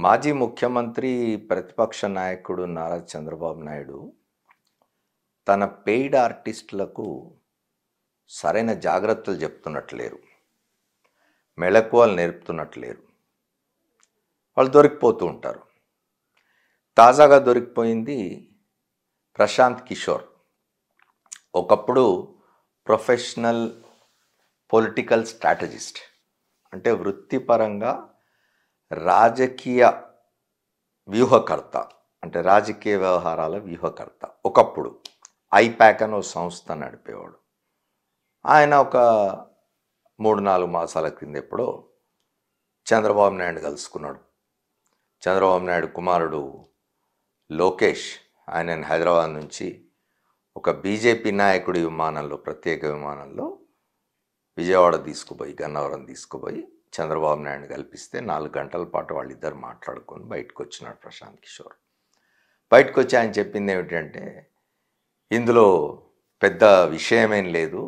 మాజీ ముఖ్యమంత్రి, ప్రతిపక్ష నాయకుడు నారా చంద్రబాబు నాయుడు తన పెయిడ్ ఆర్టిస్టులకు సరైన జాగ్రత్తలు చెప్తున్నట్లేరు. మెళకువలు నేర్పుతున్నట్లేరు. వాళ్ళు దొరికిపోతూ ఉంటారు. తాజాగా దొరికిపోయింది ప్రశాంత్ కిషోర్. ఒకప్పుడు ప్రొఫెషనల్ పొలిటికల్ స్ట్రాటజిస్ట్, అంటే వృత్తిపరంగా రాజకీయ వ్యూహకర్త, అంటే రాజకీయ వ్యవహారాల వ్యూహకర్త. ఒకప్పుడు ఐపాక్ అని ఒక సంస్థ నడిపేవాడు. ఆయన ఒక 3-4 మాసాల క్రింద ఎప్పుడో చంద్రబాబు నాయుడు కలుసుకున్నాడు. చంద్రబాబు నాయుడు కుమారుడు లోకేష్ ఆయనను హైదరాబాద్ నుంచి ఒక బీజేపీ నాయకుడి విమానంలో, ప్రత్యేక విమానంలో విజయవాడ తీసుకుపోయి, గన్నవరం తీసుకుపోయి చంద్రబాబు నాయుడు కల్పిస్తే 4 గంటల పాటు వాళ్ళిద్దరు మాట్లాడుకొని బయటకు వచ్చినాడు ప్రశాంత్ కిషోర్. బయటకు వచ్చి ఆయన చెప్పింది ఏమిటంటే, ఇందులో పెద్ద విషయమేం లేదు,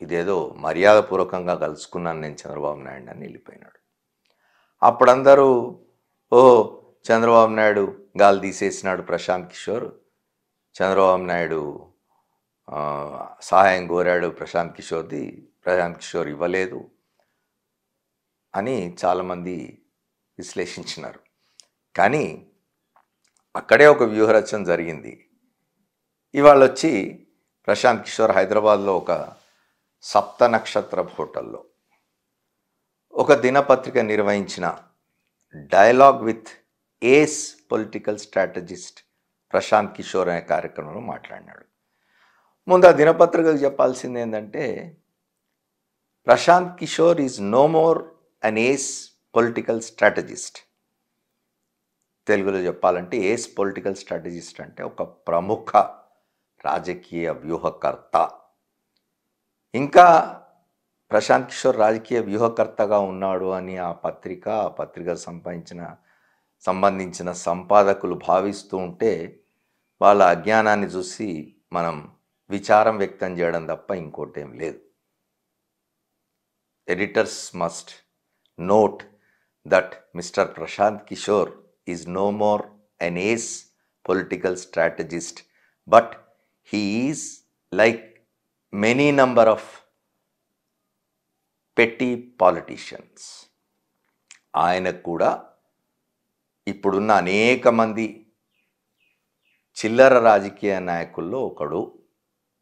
ఇదేదో మర్యాదపూర్వకంగా కలుసుకున్నాను నేను చంద్రబాబు నాయుడు అని వెళ్ళిపోయినాడు. అప్పుడందరూ చంద్రబాబు నాయుడు గాలి తీసేసినాడు ప్రశాంత్ కిషోర్, చంద్రబాబు నాయుడు సహాయం కోరాడు ప్రశాంత్ కిషోర్ ఇవ్వలేదు అని చాలామంది విశ్లేషించినారు. కానీ అక్కడే ఒక వ్యూహరచన జరిగింది. ఇవాళ వచ్చి ప్రశాంత్ కిషోర్ హైదరాబాద్లో ఒక సప్త నక్షత్ర హోటల్లో ఒక దినపత్రిక నిర్వహించిన dialogue with ace political strategist Prashant Kishor అనే కార్యక్రమంలో మాట్లాడినాడు. ముందు ఆ దినపత్రికకు చెప్పాల్సింది ఏంటంటే, Prashant Kishor is no more an ace political strategist. తెలుగులో చెప్పాలంటే ఏస్ పొలిటికల్ స్ట్రాటజిస్ట్ అంటే ఒక ప్రముఖ రాజకీయ వ్యూహకర్త. ఇంకా ప్రశాంత్ కిషోర్ రాజకీయ వ్యూహకర్తగా ఉన్నాడు అని ఆ పత్రిక సంబంధించిన సంపాదకులు భావిస్తూ ఉంటే వాళ్ళ అజ్ఞానాన్ని చూసి మనం విచారం వ్యక్తం చేయడం తప్ప ఇంకోటేం లేదు. Editors must note that Mr. Prashant Kishore is no more an ace political strategist, but he is like many number of petty politicians. ఆయన కూడా ఇప్పుడున్న అనేక మంది చిల్లర రాజకీయ నాయకుల్లో ఒకడు,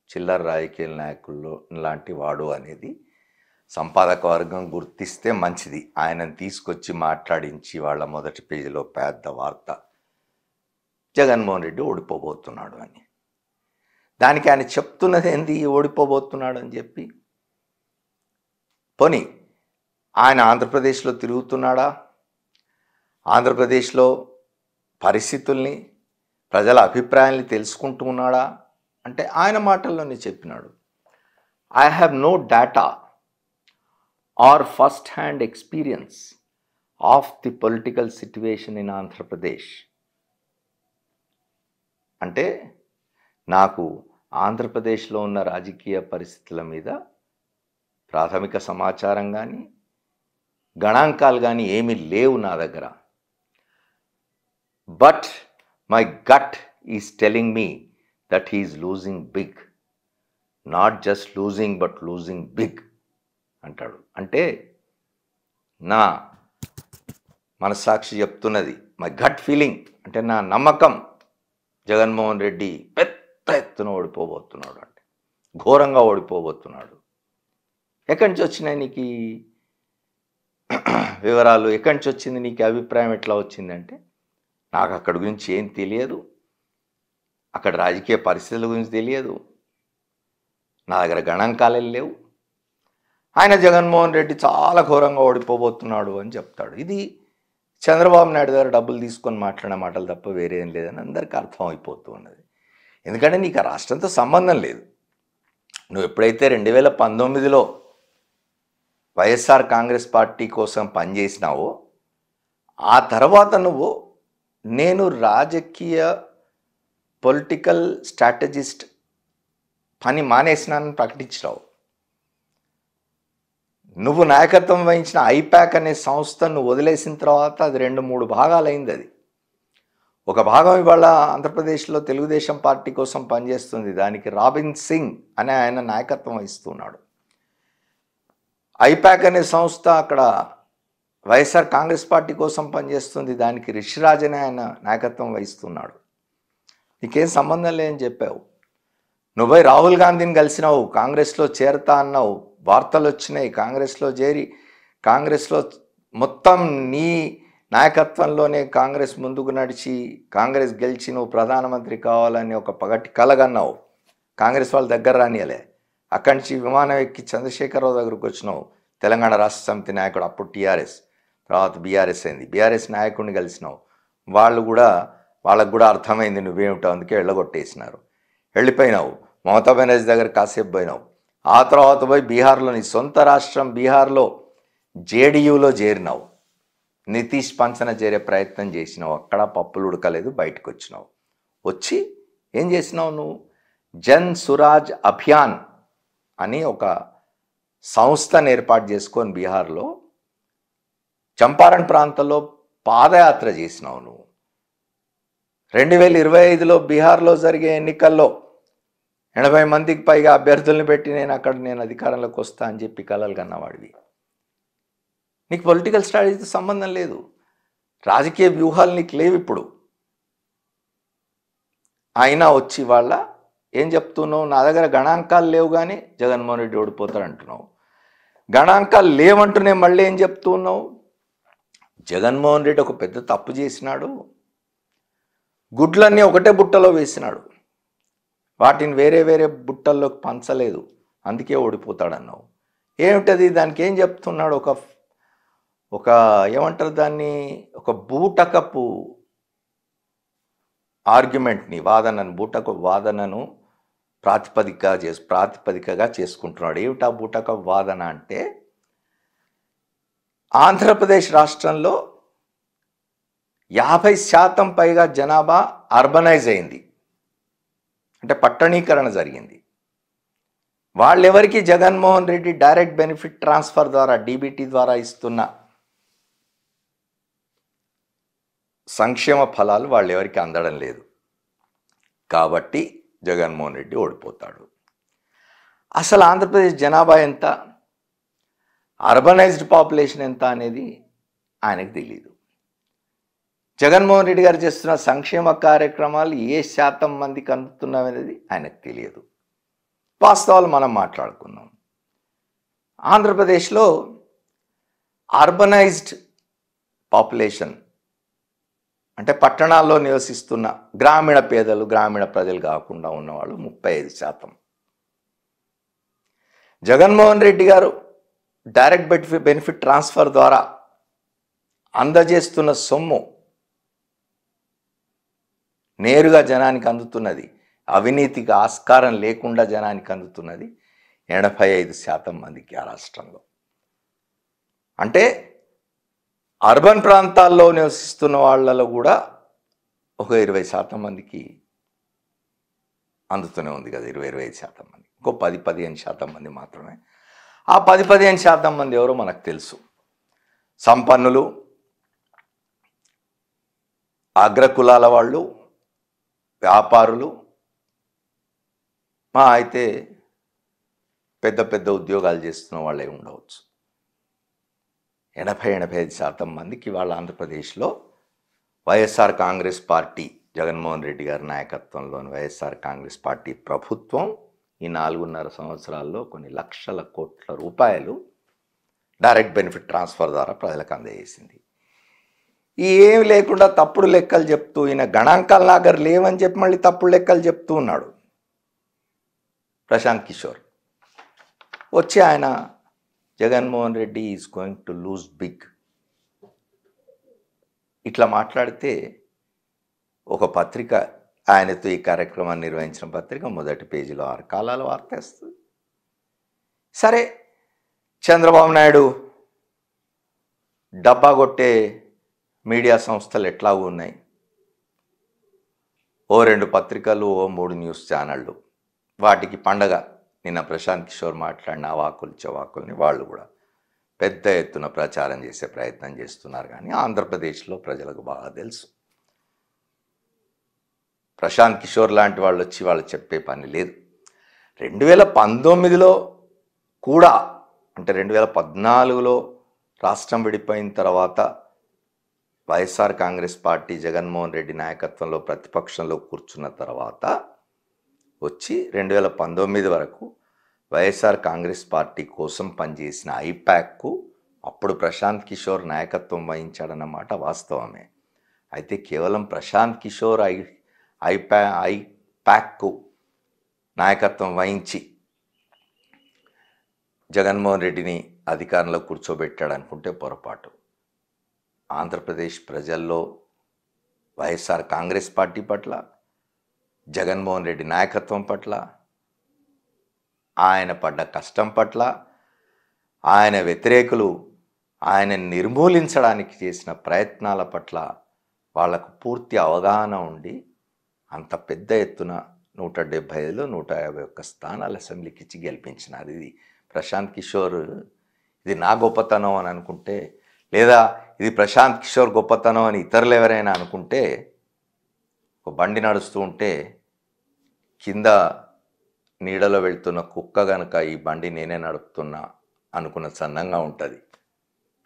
చిల్లర రాజకీయ నాయకుల్లో లాంటి వాడు అనేది సంపాదక వర్గం గుర్తిస్తే మంచిది. ఆయనను తీసుకొచ్చి మాట్లాడించి వాళ్ళ మొదటి పేజీలో పెద్ద వార్త, జగన్మోహన్ రెడ్డి ఓడిపోబోతున్నాడు అని. దానికి ఆయన చెప్తున్నది ఏంది, ఓడిపోబోతున్నాడు అని చెప్పి. పోనీ ఆయన ఆంధ్రప్రదేశ్లో తిరుగుతున్నాడా? ఆంధ్రప్రదేశ్లో పరిస్థితుల్ని, ప్రజల అభిప్రాయాల్ని తెలుసుకుంటూ ఉన్నాడా అంటే ఆయన మాటల్లోనే చెప్పినాడు, I have no data or first-hand experience of the political situation in Andhra Pradesh. అంటే నాకు ఆంధ్రప్రదేశ్లో ఉన్న రాజకీయ పరిస్థితుల మీద ప్రాథమిక సమాచారం కానీ గణాంకాలు కానీ ఏమీ లేవు నా దగ్గర. But my gut is telling me that he is losing big, not just losing but losing big అంటాడు. అంటే నా మనస్సాక్షి చెప్తున్నది, మై గట్ ఫీలింగ్ అంటే నా నమ్మకం, జగన్మోహన్ రెడ్డి పెద్ద ఎత్తున ఓడిపోబోతున్నాడు, అంటే ఘోరంగా ఓడిపోబోతున్నాడు. ఎక్కడి నుంచి వచ్చినాయి నీకు వివరాలు, ఎక్కడి నుంచి వచ్చింది నీకు అభిప్రాయం, ఎట్లా వచ్చిందంటే, నాకు అక్కడి గురించి ఏం తెలియదు, అక్కడ రాజకీయ పరిస్థితుల గురించి తెలియదు, నా దగ్గర గణాంకాలే లేవు, ఆయన జగన్మోహన్ రెడ్డి చాలా ఘోరంగా ఓడిపోబోతున్నాడు అని చెప్తాడు. ఇది చంద్రబాబు నాయుడు దగ్గర డబ్బులు తీసుకొని మాట్లాడిన మాటలు తప్ప వేరే ఏం లేదని అందరికీ అర్థం అయిపోతూ ఉన్నది. ఎందుకంటే నీకు ఆ రాష్ట్రంతో సంబంధం లేదు. నువ్వు ఎప్పుడైతే 2019లో వైఎస్ఆర్ కాంగ్రెస్ పార్టీ కోసం పనిచేసినావో, ఆ తర్వాత నువ్వు నేను రాజకీయ పొలిటికల్ స్ట్రాటజిస్ట్ పని మానేసినానని ప్రకటించినావు. నువ్వు నాయకత్వం వహించిన ఐపాక్ అనే సంస్థను వదిలేసిన తర్వాత అది 2-3 భాగాలైంది. అది ఒక భాగం ఇవాళ ఆంధ్రప్రదేశ్లో తెలుగుదేశం పార్టీ కోసం పనిచేస్తుంది. దానికి రాబిన్ సింగ్ అనే ఆయన నాయకత్వం వహిస్తున్నాడు. ఐపాక్ అనే సంస్థ అక్కడ వైఎస్ఆర్ కాంగ్రెస్ పార్టీ కోసం పనిచేస్తుంది. దానికి రిషిరాజ్ అనే ఆయన నాయకత్వం వహిస్తున్నాడు. నీకేం సంబంధం లేదని చెప్పావు. నువ్వు రాహుల్ గాంధీని కలిసినావు, కాంగ్రెస్లో చేరతా అన్నావు, వార్తలు వచ్చినాయి. కాంగ్రెస్లో చేరి కాంగ్రెస్లో మొత్తం నీ నాయకత్వంలోనే కాంగ్రెస్ ముందుకు నడిచి కాంగ్రెస్ గెలిచి నువ్వు ప్రధానమంత్రి కావాలని ఒక పగటి కలగన్నావు. కాంగ్రెస్ వాళ్ళ దగ్గర రానియలే. అక్కడి నుంచి విమానం ఎక్కి చంద్రశేఖరరావు దగ్గరకు వచ్చినావు, తెలంగాణ రాష్ట్ర సమితి నాయకుడు, అప్పుడు టీఆర్ఎస్, తర్వాత బీఆర్ఎస్ అయింది. బీఆర్ఎస్ నాయకుడిని కలిసినావు. వాళ్ళకు కూడా అర్థమైంది నువ్వేమిటో, అందుకే వెళ్ళగొట్టేసినారు. వెళ్ళిపోయినావు. మమతా బెనర్జీ దగ్గర కాసేపు పోయినావు. ఆ తర్వాత పోయి బీహార్లో నీ సొంత రాష్ట్రం బీహార్లో జేడీయూలో చేరినావు. నితీష్ పంచన చేరే ప్రయత్నం చేసినావు. అక్కడ పప్పులు ఉడకలేదు, బయటకు వచ్చినావు. వచ్చి ఏం చేసినావు నువ్వు? జన్ సురాజ్ అభియాన్ అని ఒక సంస్థను ఏర్పాటు చేసుకొని బీహార్లో చంపారణ్ ప్రాంతంలో పాదయాత్ర చేసినావు నువ్వు. 2025లో బీహార్లో జరిగే ఎన్నికల్లో 80 మందికి పైగా అభ్యర్థుల్ని పెట్టి నేను అధికారంలోకి వస్తా అని చెప్పి కలలు కన్నవాడివి. నీకు పొలిటికల్ స్ట్రాటజీతో సంబంధం లేదు, రాజకీయ వ్యూహాలు నీకు లేవు ఇప్పుడు. అయినా వచ్చి వాళ్ళ ఏం చెప్తున్నావు? నా దగ్గర గణాంకాలు లేవు కానీ జగన్మోహన్ రెడ్డి ఓడిపోతాడు అంటున్నావు. గణాంకాలు లేవంటూనే మళ్ళీ ఏం చెప్తున్నావు? జగన్మోహన్ రెడ్డి ఒక పెద్ద తప్పు చేసినాడు, గుడ్లన్నీ ఒకటే బుట్టలో వేసినాడు, వాటిని వేరే వేరే బుట్టల్లోకి పంచలేదు, అందుకే ఓడిపోతాడన్నావు. ఏమిటది? దానికి ఏం చెప్తున్నాడు? ఒక ఏమంటారు దాన్ని, ఒక బూటకపు ఆర్గ్యుమెంట్ని, బూటకపు వాదనను ప్రాతిపదికగా చేసుకుంటున్నాడు. ఏమిటా బూటకపు వాదన అంటే, ఆంధ్రప్రదేశ్ రాష్ట్రంలో 50% పైగా జనాభా అర్బనైజ్ అయింది, అంటే పట్టణీకరణ జరిగింది. వాళ్ళెవరికి Jaganmohan Reddy direct benefit transfer ద్వారా డీబీటీ ద్వారా ఇస్తున్న సంక్షేమ ఫలాలు వాళ్ళెవరికి అందడం లేదు. కాబట్టి జగన్మోహన్ రెడ్డి ఓడిపోతాడు. అసలు ఆంధ్రప్రదేశ్ జనాభా ఎంత, అర్బనైజ్డ్ పాపులేషన్ ఎంత అనేది ఆయనకు తెలియదు. జగన్మోహన్ రెడ్డి గారు చేస్తున్న సంక్షేమ కార్యక్రమాలు ఏ శాతం మందికి అందుతున్నాయనేది ఆయనకు తెలియదు. వాస్తవాలు మనం మాట్లాడుకుందాం. ఆంధ్రప్రదేశ్లో అర్బనైజ్డ్ పాపులేషన్ అంటే పట్టణాల్లో నివసిస్తున్న గ్రామీణ ప్రజలు కాకుండా ఉన్నవాళ్ళు 35%. జగన్మోహన్ రెడ్డి గారు డైరెక్ట్ బెనిఫిట్ ట్రాన్స్ఫర్ ద్వారా అందజేస్తున్న సొమ్ము నేరుగా జనానికి అందుతున్నది, అవినీతికి ఆస్కారం లేకుండా జనానికి అందుతున్నది 85% మందికి ఆ రాష్ట్రంలో. అంటే అర్బన్ ప్రాంతాల్లో నివసిస్తున్న వాళ్ళలో కూడా ఒక 20% మందికి అందుతూనే ఉంది కదా, 20-25% మంది. ఇంకో 10-15% మంది మాత్రమే. ఆ 10-15% మంది ఎవరో మనకు తెలుసు. సంపన్నులు, అగ్రకులాల వాళ్ళు, వ్యాపారులు, అయితే పెద్ద పెద్ద ఉద్యోగాలు చేస్తున్న వాళ్ళే ఉండవచ్చు. 80-85% మందికి వాళ్ళ ఆంధ్రప్రదేశ్లో వైఎస్ఆర్ కాంగ్రెస్ పార్టీ, జగన్మోహన్ రెడ్డి గారి నాయకత్వంలోని వైఎస్ఆర్ కాంగ్రెస్ పార్టీ ప్రభుత్వం ఈ 4.5 సంవత్సరాల్లో కొన్ని లక్షల కోట్ల రూపాయలు డైరెక్ట్ బెనిఫిట్ ట్రాన్స్ఫర్ ద్వారా ప్రజలకు అందజేసింది. ఏమి లేకుండా తప్పుడు లెక్కలు చెప్తూ, ఈయన గణాంకాల దగ్గర లేవని చెప్పి మళ్ళీ తప్పుడు లెక్కలు చెప్తూ ఉన్నాడు ప్రశాంత్ కిషోర్. వచ్చి ఆయన Jaganmohan Reddy is going to lose big ఇట్లా మాట్లాడితే ఒక పత్రిక, ఆయనతో ఈ కార్యక్రమాన్ని నిర్వహించిన పత్రిక మొదటి పేజీలో 6 కాలాల వార్త వేస్తుంది. సరే, చంద్రబాబు నాయుడు డబ్బా కొట్టే మీడియా సంస్థలు ఎట్లాగూ ఉన్నాయి, ఓ 2 పత్రికలు, ఓ 3 న్యూస్ ఛానళ్ళు, వాటికి పండగ. నిన్న ప్రశాంత్ కిషోర్ మాట్లాడిన అవాకులు చవాకుల్ని వాళ్ళు కూడా పెద్ద ఎత్తున ప్రచారం చేసే ప్రయత్నం చేస్తున్నారు. కానీ ఆంధ్రప్రదేశ్లో ప్రజలకు బాగా తెలుసు. ప్రశాంత్ కిషోర్ లాంటి వాళ్ళు వచ్చి వాళ్ళు చెప్పే పని లేదు. 2019లో కూడా, అంటే 2014లో రాష్ట్రం విడిపోయిన తర్వాత వైఎస్ఆర్ కాంగ్రెస్ పార్టీ జగన్మోహన్ రెడ్డి నాయకత్వంలో ప్రతిపక్షంలో కూర్చున్న తర్వాత వచ్చి 2019 వరకు వైఎస్ఆర్ కాంగ్రెస్ పార్టీ కోసం పనిచేసిన ఐపాక్కు అప్పుడు ప్రశాంత్ కిషోర్ నాయకత్వం వహించాడన్నమాట వాస్తవమే. అయితే కేవలం ప్రశాంత్ కిషోర్ ఐపాక్కు నాయకత్వం వహించి జగన్మోహన్ రెడ్డిని అధికారంలో కూర్చోబెట్టాడు అనుకుంటే పొరపాటు. ఆంధ్రప్రదేశ్ ప్రజల్లో వైఎస్ఆర్ కాంగ్రెస్ పార్టీ పట్ల, జగన్మోహన్ రెడ్డి నాయకత్వం పట్ల, ఆయన పడ్డ కష్టం పట్ల, ఆయన వ్యతిరేకులు ఆయన నిర్మూలించడానికి చేసిన ప్రయత్నాల పట్ల వాళ్లకు పూర్తి అవగాహన ఉండి అంత పెద్ద ఎత్తున 175లో 151 స్థానాలు అసెంబ్లీకి ఇచ్చి గెలిపించినారు. ఇది ప్రశాంత్ కిషోర్ ఇది నా గొప్పతనం అని అనుకుంటే, లేదా ఇది ప్రశాంత్ కిషోర్ గొప్పతనం అని ఇతరులు ఎవరైనా అనుకుంటే, ఒక బండి నడుస్తూ ఉంటే కింద నీడలో వెళ్తున్న కుక్క గనక ఈ బండి నేనే నడుపుతున్నా అనుకున్న సన్నంగా ఉంటుంది.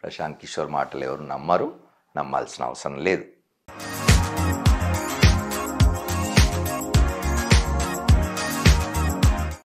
ప్రశాంత్ కిషోర్ మాటలు ఎవరు నమ్మరు, నమ్మాల్సిన అవసరం లేదు.